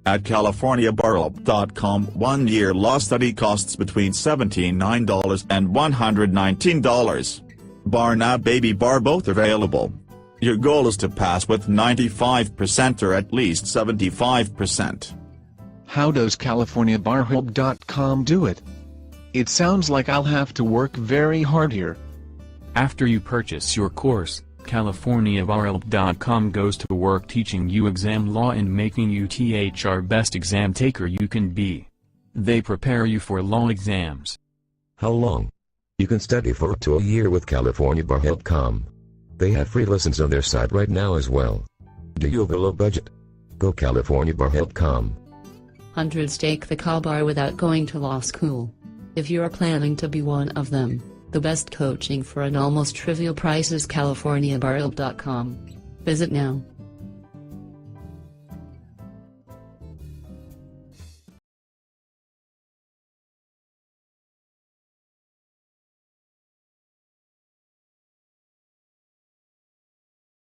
At CaliforniaBarHelp.com, 1-year law study costs between $79 and $119. Bar Baby Bar both available. Your goal is to pass with 95% or at least 75%. How does CaliforniaBarHelp.com do it? It sounds like I'll have to work very hard here. After you purchase your course, CaliforniaBarHelp.com goes to work teaching you exam law and making you the best exam taker you can be. They prepare you for law exams. How long? You can study for up to a year with CaliforniaBarHelp.com. They have free lessons on their site right now as well. Do you have a low budget? Go CaliforniaBarHelp.com. Hundreds take the Cal Bar without going to law school. If you're planning to be one of them, the best coaching for an almost trivial price is CaliforniaBarHelp.com. Visit now.